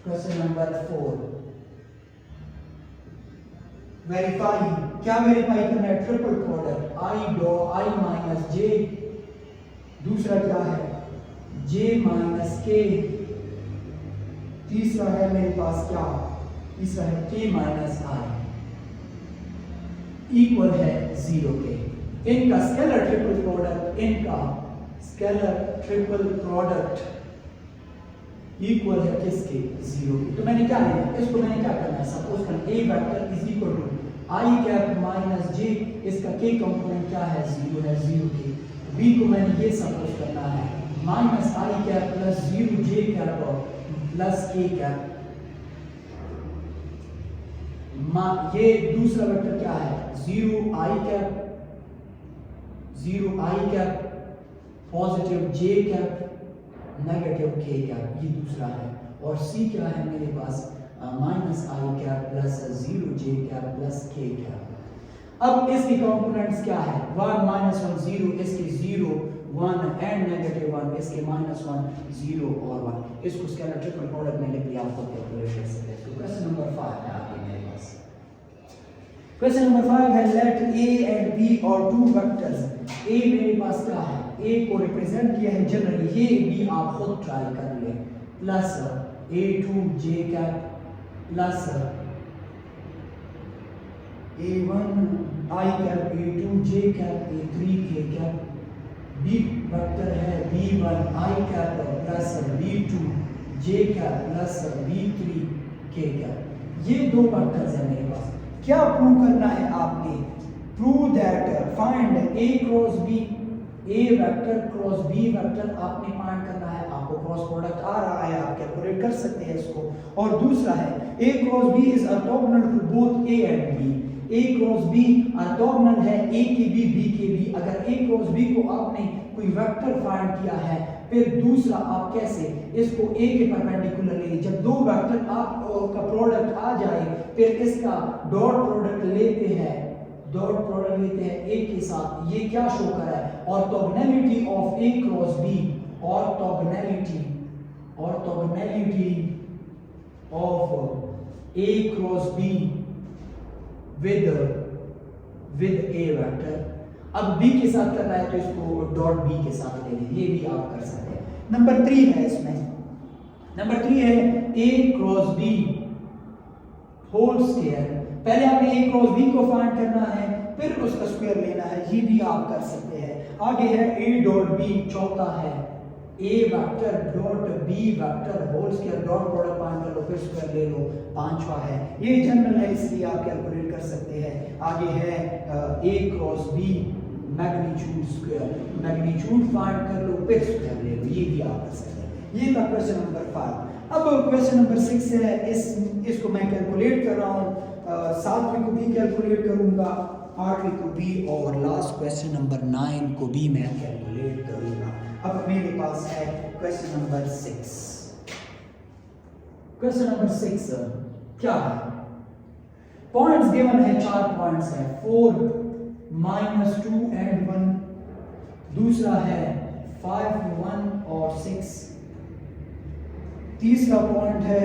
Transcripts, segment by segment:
Question number 4, verify, क्या verify करना है? ट्रिपल प्रोडक्ट आई डॉ आई माइनस जे, दूसरा क्या है जे माइनस के, तीसरा है मेरे पास क्या, तीसरा है के माइनस आई इक्वल है 0 के। इनका स्केलर ट्रिपल प्रोडक्ट, इनका स्केलर ट्रिपल प्रोडक्ट इक्वल है किसके? 0 के। तो मैंने क्या लेना, इसको मैंने क्या करना है, सपोज कर A vector is equal to I cap minus J, इसका के कंपोनेंट क्या है? 0 है, 0 के। बी को मैंने ये सपोज करना है माइनस आई कैप प्लस 0 जे कैप प्लस के कैप। ये दूसरा वेक्टर क्या है? 0 आई कैप, 0 आई कैप पॉजिटिव जे कैप नेगेटिव के कैप, ये दूसरा है। और सी क्या है मेरे पास? माइनस आई कैप प्लस 0 जे कैप प्लस के कैप। अब इसकी कंपोनेंट्स क्या है? 1 माइनस 1 0, इसके 0 1 एंड नेगेटिव 1, इसके माइनस 1 0 और 1। इसको स्केलर ट्रिपल प्रोडक्ट में लिख लिया, आपको कैलकुलेट कर सकते हैं। तो क्वेश्चन नंबर 5 है आपके मेरे पास। क्वेश्चन नंबर 5 है लेट ए एंड बी और टू वेक्टर्स। ए मेरे पास क्या है? ए को रिप्रेजेंट किया है जनरली, ये बी आप खुद ट्राई कर ले, plus a2 j cap plus a1 i cap a2 j cap a3 k cap. B vector है b1 i cap plus b2 j cap plus b3 k cap. ये दो वेक्टर्स है मेरे पास। क्या प्रूव करना है आपने? Prove that find a cross b, A vector cross B vector आपने फाइंड करना है। आपको क्रॉस प्रोडक्ट आ रहा है, आप कैलकुलेट कर सकते हैं इसको। और दूसरा है A cross B is orthogonal to both A and B. A cross B orthogonal है ए के बी के बी। अगर ए क्रॉस बी को आपने कोई वेक्टर फाइंड किया है, फिर दूसरा आप कैसे इसको ए के परपेंडिकुलर ले, जब दो वेक्टर आपका प्रोडक्ट आ जाए फिर इसका डॉट प्रोडक्ट लेते हैं, डॉट प्रोडक्ट लेते हैं ए के साथ। ये क्या शो कर रहा है? Orthogonality of A cross B, orthogonality of A cross B with A vector. अब बी के साथ करना है तो इसको डॉट बी के साथ ले लें, ये भी आप कर सकते हैं। नंबर 3 है इसमें, नंबर 3 है A cross B whole square. पहले आपने ए क्रॉस बी को फाइंड करना है, फिर उसका स्क्वायर लेना है, ये भी आप कर सकते हैं। आगे है ए डॉट बी, चौथा है A vector dot B vector whole square, dot product find कर लो फिर स्क्वायर ले लो, पांचवा है। ये जनरल है इसलिए आप कैलकुलेट कर सकते हैं। आगे है A cross B magnitude square, magnitude find कर लो फिर स्क्वायर ले लो, ये भी आप कर सकते हैं। ये था क्वेश्चन नंबर 5। अब क्वेश्चन नंबर 6 है, इसको मैं कैलकुलेट कर रहा हूँ, 7वीं को भी कैलकुलेट करूंगा, 8वीं को भी, और लास्ट क्वेश्चन नंबर 9 को भी मैं कैलकुलेट करूंगा। अब मेरे पास है क्वेश्चन नंबर 6। क्वेश्चन नंबर 6 क्या है? पॉइंट्स गिवन है, 4 पॉइंट्स है, 4 माइनस 2 एंड 1, दूसरा है 5 1 और 6, तीसरा पॉइंट है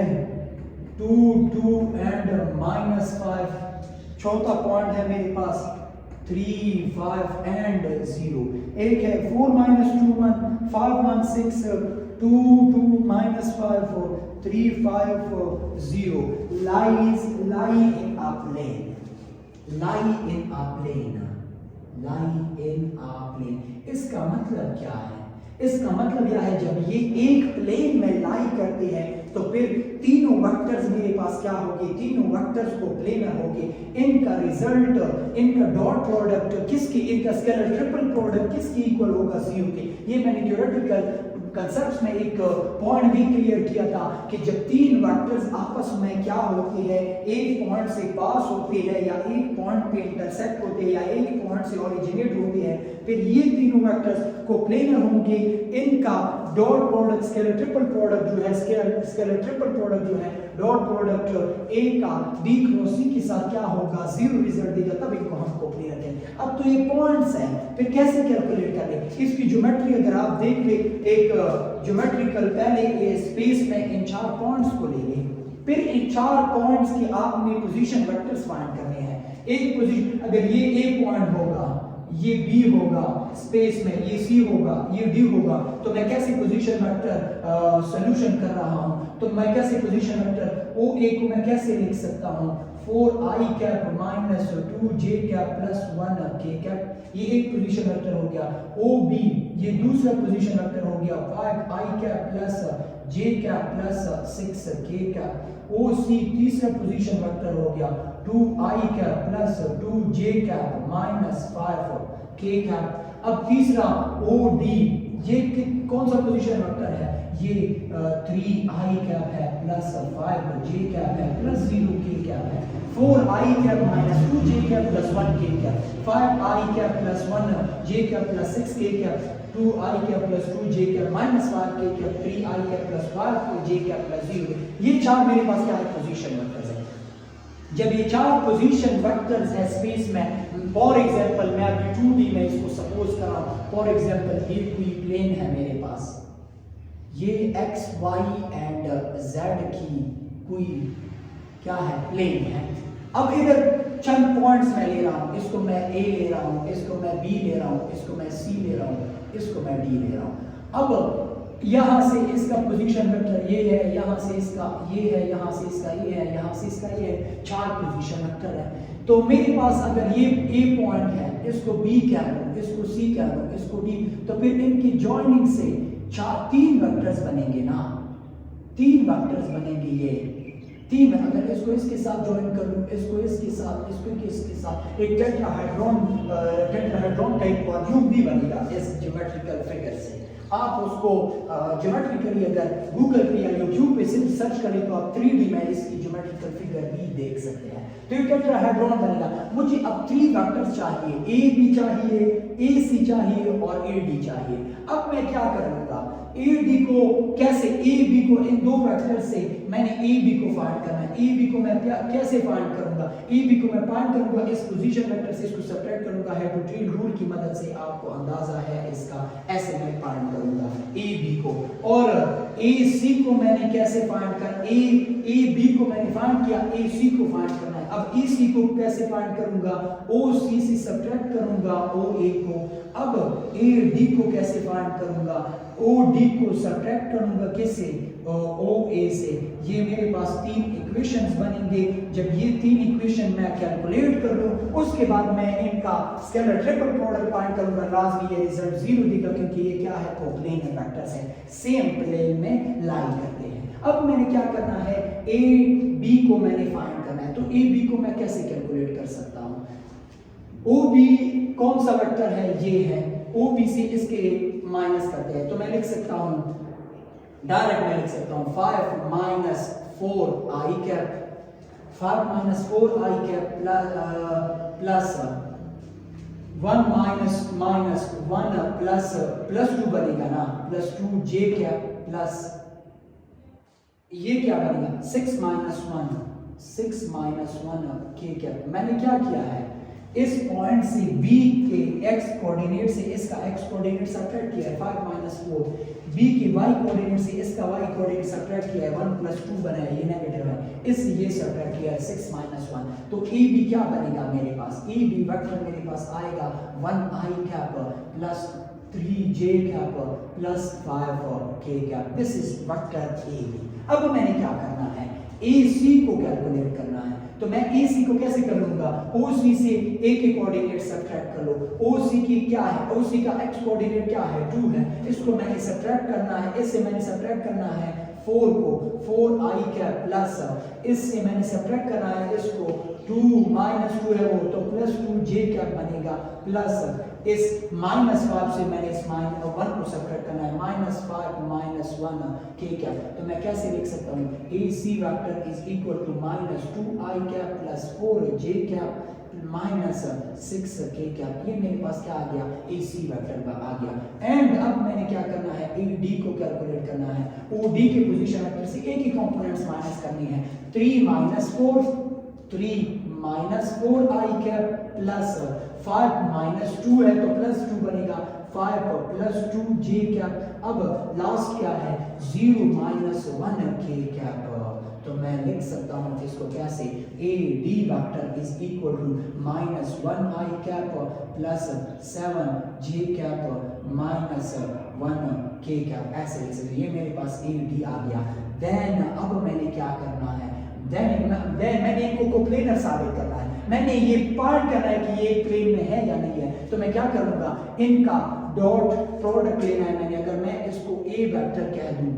2 2 एंड माइनस 5, चौथा पॉइंट है मेरे पास 3 5 एंड 0, एक है 4 minus 2 1 5 1 6 2 2 minus 5 4 3 5 0 lies lie in a plane, lie in a plane, lie in a plane। इसका मतलब क्या है? इसका मतलब यह है जब ये एक प्लेन में लाई करते हैं तो फिर तीनों वेक्टर्स मेरे पास क्या होंगे? तीनों वेक्टर्स को प्लेनर होंगे। इनका रिजल्ट, इनका डॉट प्रोडक्ट किसकी, इनका स्केलर ट्रिपल प्रोडक्ट किसकी इक्वल होगा? 0 के। ये मैंने थ्योरेटिकल कंसेप्ट्स में एक पॉइंट भी क्लियर किया था कि जब तीन वेक्टर्स आपस में क्या होते हैं, एक पॉइंट से पास होते हैं या एक पॉइंट पे इंटरसेक्ट होते हैं या एक पॉइंट से ओरिजिनेट होते हैं, फिर ये तीनों वेक्टर्स कोप्लेनर होंगे, इनका dot product scalar triple product जो है स्केलर ट्रिपल प्रोडक्ट जो है डॉट प्रोडक्ट ए का बी क्रॉस सी के साथ क्या होगा, जीरो रिजल्ट देगा, तब इनको हम कोप्लेनर कहते हैं। अब तो ये पॉइंट्स हैं, फिर कैसे कैलकुलेट करें इसकी ज्योमेट्री? अगर आप देख ले एक ज्योमेट्रिकल, पहले स्पेस में इन 4 पॉइंट्स को ले लें, फिर इन 4 पॉइंट्स की आपने पोजीशन वेक्टर्स फाइंड करने हैं। एक पोजीशन, अगर ये ए पॉइंट होगा, ये बी होगा स्पेस में, ये सी होगा, ये डी होगा, तो मैं कैसे पोजीशन वेक्टर सॉल्यूशन कर रहा हूं? तो मैं कैसे पोजीशन वेक्टर ओ ए को मैं कैसे लिख सकता हूं? 4i cap minus 2j cap plus 1k cap, ये एक पोजीशन वेक्टर हो गया। ओ बी ये दूसरा पोजीशन वेक्टर हो गया, 5i cap plus j cap plus 6k cap. O C तीसरा पोजीशन वेक्टर हो गया, 2i cap plus 2j cap minus 5k cap. अब तीसरा ओ डी, ये कौन सा पोजीशन वेक्टर है? ये 3i कैप है प्लस 5j कैप है प्लस 0k कैप है। 4i cap minus 2j cap plus 1k cap, 5i cap plus 1j cap plus 6k cap, 2i cap plus 2j cap minus 5k cap, 3i cap plus 5j cap plus 0। ये 4 मेरे पास क्या है? Position vectors है। जब ये 4 position vectors है space में, for example मैं अभी 2D में इसको सपोज कर रहा हूं, फॉर एग्जांपल ये कोई प्लेन है मेरे पास, ये x y एंड z की कोई क्या है, प्लेन है। अब इधर चंद पॉइंट्स मैं ले रहा हूं, इसको मैं a ले रहा हूं, इसको मैं b ले रहा हूं, इसको मैं c ले रहा हूं, इसको मैं d ले रहा हूं। अब यहां से इसका पोजीशन वेक्टर ये है, यहां से इसका ये है, यहां से इसका ये है, यहां से इसका ये है, 4 पोजीशन वेक्टर है। तो मेरे पास अगर ये a पॉइंट है, इसको b कह लो, इसको c कह लो, इसको d, तो फिर इनकी जॉइनिंग से 3 वेक्टर्स बनेंगे ना, 3 वेक्टर्स बनेंगे। ये 3 है, अगर इसको इसके साथ ज्वाइन कर लूं, इसको इसके साथ, इसको इसके साथ, एक टेट्राहेड्रॉन टाइप वॉल्यूम भी बनेगा इस ज्योमेट्रिकल फिगर से। आप उसको ज्योमेट्रिकली अगर गूगल पे या यूट्यूब पे सिर्फ सर्च करें तो आप 3D में इसकी ज्योमेट्रिकल फिगर भी देख सकते हैं। तो ये टेट्राहेड्रॉन बनेगा। मुझे अब 3 वेक्टर्स चाहिए, ए बी चाहिए, ए सी चाहिए और ए डी चाहिए। अब मैं क्या करूंगा? ए डी को कैसे, ए बी को इन 2 वेक्टर से मैंने ए बी को फाइंड करना है। ए बी को मैं कैसे फाइंड करूंगा? ए बी को मैं फाइंड करूंगा इस पोजीशन वेक्टर से, इसको सब्ट्रैक्ट करूंगा हाइड्रोट्रिल रूल की मदद से, आपको अंदाजा है इसका, ऐसे मैं फाइंड करूंगा ए बी को। और ए सी को मैंने कैसे फाइंड कर, ए बी को मैंने फाइंड किया, ए सी को फाइंड करना है। अब ए सी को कैसे फाइंड करूंगा? ओ सी से सब्ट्रैक्ट करूंगा ओ ए को। अब ए डी को कैसे फाइंड करूंगा? ओ डी को सब्ट्रैक्ट करूंगा किससे? ओ ए से। ये मेरे पास 3 इक्वेशंस बनेंगे। जब ये 3 इक्वेशन मैं कैलकुलेट कर लूं, उसके बाद मैं इनका स्केलर ट्रिपल प्रोडक्ट फाइंड करूंगा। लाजमी ये रिजल्ट 0 देगा क्योंकि ये क्या है? कोप्लेनर वेक्टर्स है, सेम प्लेन में लाई करते हैं। अब मैंने क्या करना है? ए बी को मैंने फाइंड करना है। तो ए बी को मैं कैसे कैलकुलेट कर सकता हूं? ओ बी कौन सा वेक्टर है? ये है। ओ बी से इसके माइनस करते हैं, तो मैं लिख सकता हूं, डायरेक्ट मैं लिख सकता हूं 5 minus 4i cap, 5 minus 4i cap plus 1 minus 1 plus 2 बनेगा ना, प्लस 2j कैप प्लस ये क्या बनेगा? 6 माइनस 1 k कैप। मैंने क्या किया है? इस पॉइंट से b के x कोऑर्डिनेट से इसका x कोऑर्डिनेट सब्ट्रैक्ट किया है 5 माइनस 4, b के y कोऑर्डिनेट से इसका y कोऑर्डिनेट सब्ट्रैक्ट किया है 1 प्लस 2 बनाया, ये नेगेटिव है, इससे ये सब्ट्रैक्ट किया है 6 माइनस 1। तो ए बी क्या बनेगा मेरे पास? ए बी वेक्टर मेरे पास आएगा 1i cap plus 3j cap plus 5k cap. This is vector A B. अब मैंने क्या करना है? ए सी को कैलकुलेट करना है। तो मैं ए सी को कैसे कर लूंगा? ओ सी से ए के कोऑर्डिनेट सब्ट्रैक्ट कर लो। ओ सी की क्या है? ओ सी का एक्स कोऑर्डिनेट क्या है? 2 है। इसको मैंने सब्ट्रैक्ट करना है, इससे मैंने सब्ट्रैक्ट करना है 4 को, 4i कैप प्लस, इससे मैंने सब्ट्रैक्ट करना है इसको 2 माइनस 2 है वो, तो प्लस 2j कैप बनेगा प्लस इस माइनस 5 से मैंने इस माइनस 1 को सब्ट्रैक्ट करना है, माइनस 5 माइनस 1k कैप। तो मैं कैसे लिख सकता हूँ? A C vector is equal to minus 2i cap plus 4j cap minus 6k cap, ये मेरे पास क्या आ गया, AC वेक्टर आ गया। एंड अब मैंने क्या करना है, AD को कैलकुलेट करना है। OD के पोजीशन वेक्टर से A की कंपोनेंट्स माइनस करनी है। 3 minus 4i cap plus 5 minus 2 है तो प्लस 2 बनेगा, 5 प्लस 2j कैप। अब लास्ट क्या है, 0 माइनस 1k कैप। तो मैं लिख सकता हूँ इसको कैसे, AD vector is equal to minus 1i cap plus 7j cap minus 1k cap, ऐसे लिख सकते। ये मेरे पास AD आ गया। देन अब मैंने क्या करना है, देन मैंने इनको कोप्लेनर साबित करना है। मैंने ये पार्ट करना है कि ये प्लेन में है या नहीं है। तो मैं क्या करूंगा, इनका डॉट प्रोडक्ट लेना है मैंने। अगर मैं इसको A वेक्टर कह दूं,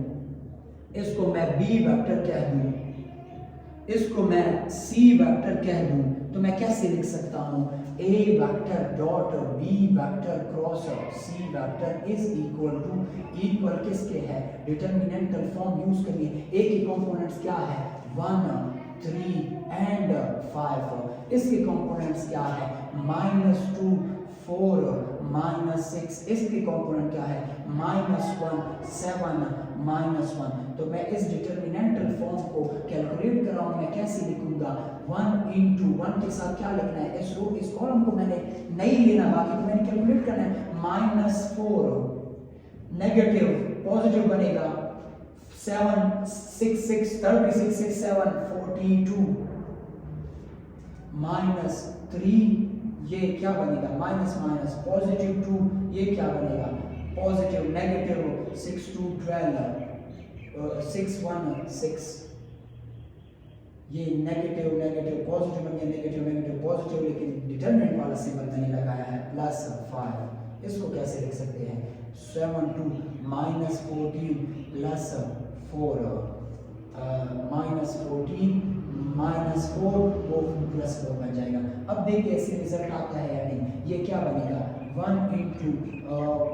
इसको मैं B वेक्टर कह दूं, इसको मैं C वेक्टर कह दूं, तो मैं कैसे लिख सकता हूं, A vector dot B vector cross C vector is equal to, equal किसके है, डिटरमिनेंटल फॉर्म यूज करिए। A के कंपोनेंट्स क्या है, 1 3 एंड 5। इसके कंपोनेंट्स क्या है, -2 4 -6। इसके कंपोनेंट क्या है, -1 7 -1। तो मैं इस डिटरमिनेंटल फॉर्म को कैलकुलेट कर रहा हूं। मैं कैसे लिखूंगा, 1 इंटू 1 के साथ क्या लिखना है, इस रो इस कॉलम को मैंने नहीं लेना, बाकी तो मैंने कैलकुलेट करना है। -4 नेगेटिव पॉजिटिव बनेगा, 7 6 6 36 6 7 42 -3, ये क्या बनेगा, माइनस माइनस पॉजिटिव 2, ये क्या बनेगा, पॉजिटिव नेगेटिव 6 2 12 6 1 6, ये नेगेटिव नेगेटिव पॉजिटिव बन गया, नेगेटिव नेगेटिव पॉजिटिव, लेकिन डिटरमिनेंट वाला सिंबल मैंने लगाया है +5। इसको कैसे लिख सकते हैं, 7 2 -14 +4 -14 वो +4 बन जाएगा। अब देखिए ऐसे रिजल्ट आता है या नहीं। ये क्या बनेगा, 1 into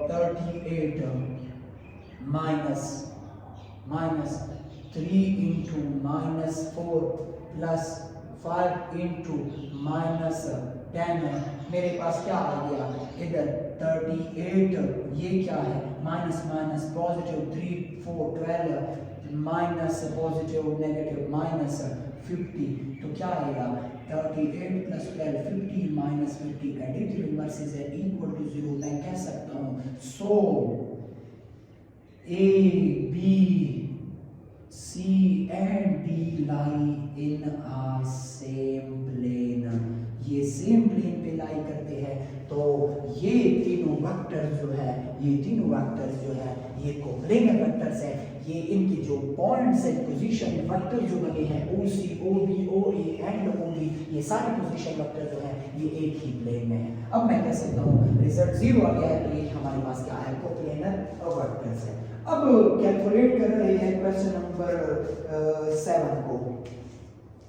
38 minus 3 into -4 plus 5 into -10। मेरे पास क्या आ गया इधर 38, ये क्या है, minus minus positive 3 4 12 minus positive negative -50। तो क्या आएगा, 38 + 12 50 -50। एडिटिव इनवर्सेस है इक्वल टू 0। मैं कह सकता हूँ सो A B C and D lie in a same plane। ये सेम प्लेन पे लाई करते हैं। तो ये तीनों वेक्टर्स जो है, ये कोप्लेनर वेक्टर्स है। ये इनके जो पॉइंट्स है, पोजीशन वेक्टर जो बने हैं, OC OB OA and OB, ये सारे पोजीशन वेक्टर जो है ये एक ही प्लेन में है। अब मैं कह सकता हूँ रिजल्ट 0 आ गया है, तो ये हमारे पास क्या है, कोप्लेनर वेक्टर्स है। अब कैलकुलेट कर रहे हैं क्वेश्चन नंबर 7 को।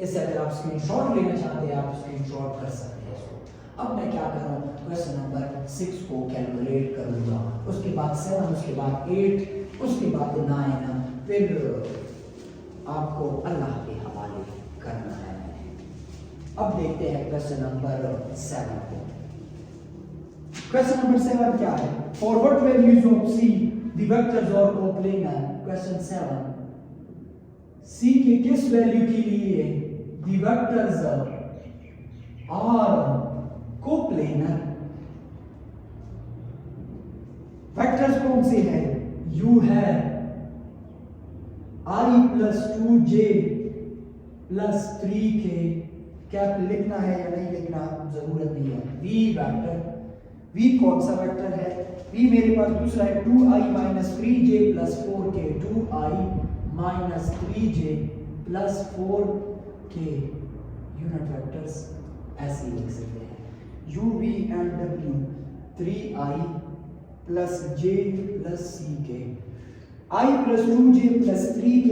इससे अगर आप स्क्रीनशॉट लेना चाहते हैं, आप स्क्रीनशॉट कर सकते हैं इसको। अब मैं क्या कर रहा हूँ, क्वेश्चन नंबर 6 को कैलकुलेट करूंगा, उसके बाद 7, उसके बाद 8, उसके बाद 9, फिर आपको अल्लाह के हवाले करना है। अब देखते हैं क्वेश्चन नंबर 7 को। क्वेश्चन नंबर 7 क्या है, for what values of C the vectors are coplanar। Question 7, C के किस वैल्यू के लिए the vectors are coplanar। Vectors कौन से हैं, U है, I + 2j + 3k। क्या लिखना है या नहीं लिखना, जरूरत नहीं है। V वेक्टर, V कौन सा वेक्टर है, V मेरे पास दूसरा है 2i - 3j + 4k, 2i - 3j + 4k। Unit vectors ऐसे लिख सकते हैं, u v and w 3i + j + ck, I + 2j + 3k,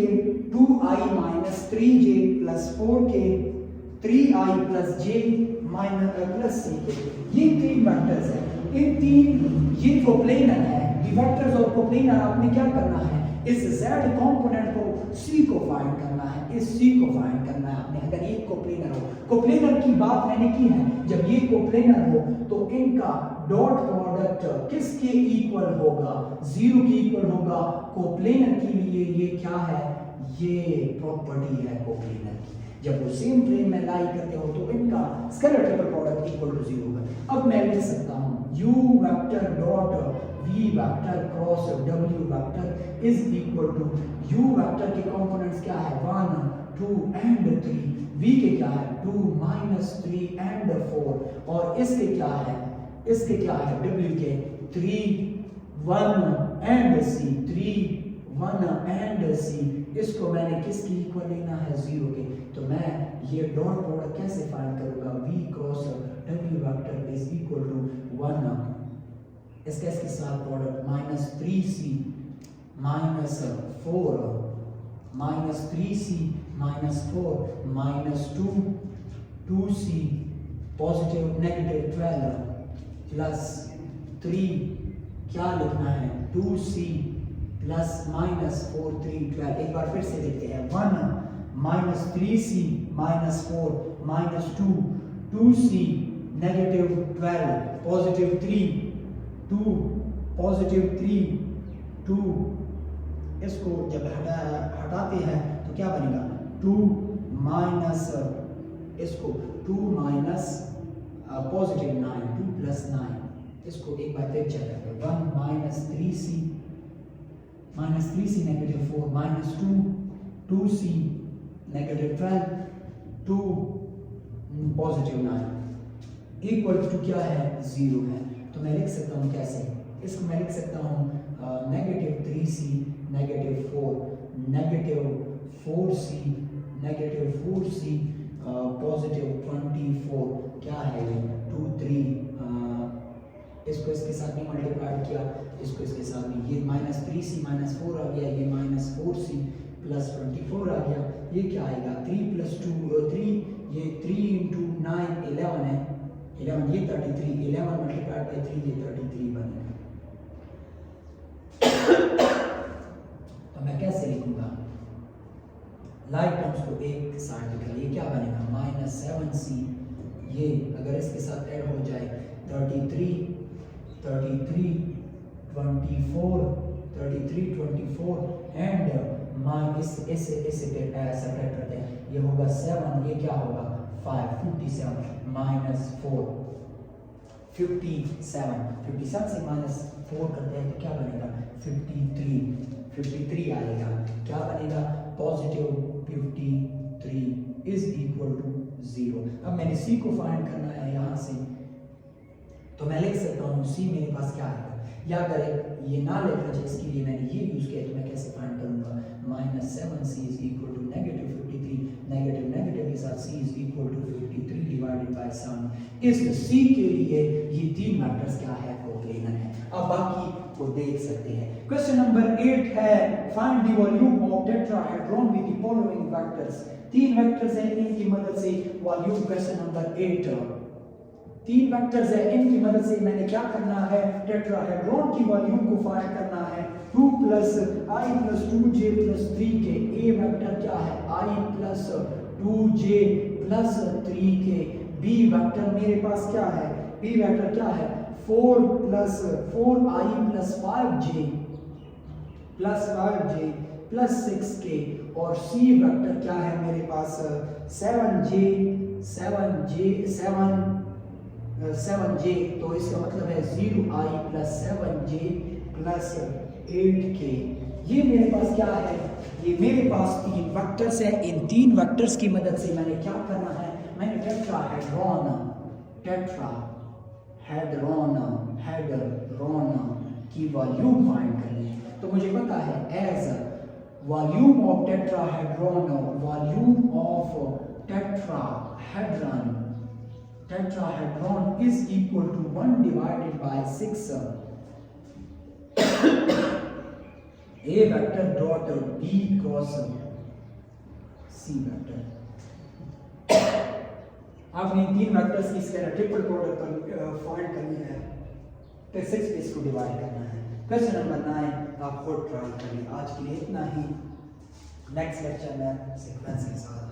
2i - 3j + 4k, 3i + j + ck। ये 3 वेक्टर्स हैं। इन 3 ये कोप्लेनर है। दी वेक्टर्स और कोप्लेनर आपने क्या करना है, इस z कंपोनेंट को c को फाइंड करना है, इस c को फाइंड करना है आपने। अगर ये कोप्लेनर हो, कोप्लेनर की बात मैंने की है, जब ये कोप्लेनर हो तो इनका डॉट प्रोडक्ट किसके इक्वल होगा, 0 के इक्वल होगा। कोप्लेनर के लिए ये क्या है, ये प्रॉपर्टी है कोप्लेनर की। जब वो सेम प्लेन में लाई करते हो तो इनका scalar triple product equal to 0 होगा। अब मैं लिख सकता हूं u vector dot v vector cross w vector is equal to u vector के कंपोनेंट्स क्या है 1 2 एंड 3, v के क्या है 2 3 एंड 4, और इसके क्या है, इसके क्या है w के 3 1 एंड c, 3 1 एंड c। इसको मैंने किसकी इक्वल लेना है 0 के, तो मैं ये डॉट प्रोडक्ट कैसे फाइंड करूंगा, v cross w vector is equal to 1 इसके साथ product -3c -4 -3c -4 -2c positive negative 12 plus 3 क्या लिखना है 2c प्लस -4 3 12। एक बार फिर से देखते हैं 1 -3c -4 -2 2c negative 12 positive 3 2 positive 3 2। इसको जब हटाते हैं तो क्या बनेगा 2 माइनस इसको 2 माइनस पॉजिटिव 9 2 प्लस 9। इसको एक बार फिर चेक करते हैं 1 -3c negative 4 -2 2c negative 12 2 positive 9 equal to क्या है 0 है। तो मैं लिख सकता हूँ कैसे, इसको मैं लिख सकता हूँ -3c -4 -4c -4c पॉजिटिव 24 क्या है 2 3 इसको इसके साथ में मल्टीप्लाई किया, इसको इसके साथ में ये -3c -4 आ गया, ये -4c प्लस 24 आ गया। ये क्या आएगा 3 + 2 3, ये 3 × 9 11 है, 11 ये 33 11 मल्टीप्लाइड बाय 3 ये 33 बनेगा। तो मैं कैसे लिखूंगा, लाइक टर्म्स को एक साइड लिखा, ये क्या बनेगा -7c, ये अगर इसके साथ ऐड हो जाए 33 24 एंड इसे सेपरेट करते हैं, ये होगा 7, ये क्या होगा 5 57 -4 57 से -4 करते हैं तो क्या बनेगा 53 आएगा, क्या बनेगा पॉजिटिव 53 इज इक्वल टू 0। अब मैंने c को फाइंड करना है यहाँ से, तो मैं लिख सकता हूँ c मेरे पास क्या आएगा, या अगर ये ना लिखना चाहिए इसके लिए मैंने ये यूज किया, तो मैं कैसे फाइंड करूंगा -7c is equal to -53 negative के साथ c is equal to 53 divided by 7। इस c के लिए ये तीन वेक्टर्स क्या है कोप्लेनर है। अब बाकी को देख सकते हैं। क्वेश्चन नंबर 8 है find the volume of tetrahedron with the following vectors. तीन वेक्टर्स हैं, इनकी मदद से वॉल्यूम, क्वेश्चन नंबर 8 तीन वेक्टर्स है, इनकी मदद से मैंने क्या करना है टेट्राहेड्रॉन की वॉल्यूम को फाइंड करना है। 2 + i + 2j + 3k, A vector क्या है i + 2j + 3k। B vector मेरे पास क्या है, बी वेक्टर क्या है 4 + 4i + 5j + 6k। और सी वेक्टर क्या है मेरे पास 7j, तो इसका मतलब है 0i + 7j + 8k। ये मेरे पास क्या है, ये मेरे पास तीन वेक्टर्स है। इन तीन वेक्टर्स की मदद से मैंने क्या करना है, मैंने टेट्राहेड्रॉन की वॉल्यूम फाइंड करनी है। तो मुझे पता है as volume of tetrahedron is equal to 1 divided by 6 a vector dot b cross c vector। आपने तीन वेक्टर्स की स्केलर ट्रिपल प्रोडक्ट फाइंड करनी है, तो 6 पे इसको डिवाइड करना है। क्वेश्चन नंबर 9 आप खुद ट्राई करिए। आज के लिए इतना ही, नेक्स्ट लेक्चर में सीक्वेंस के साथ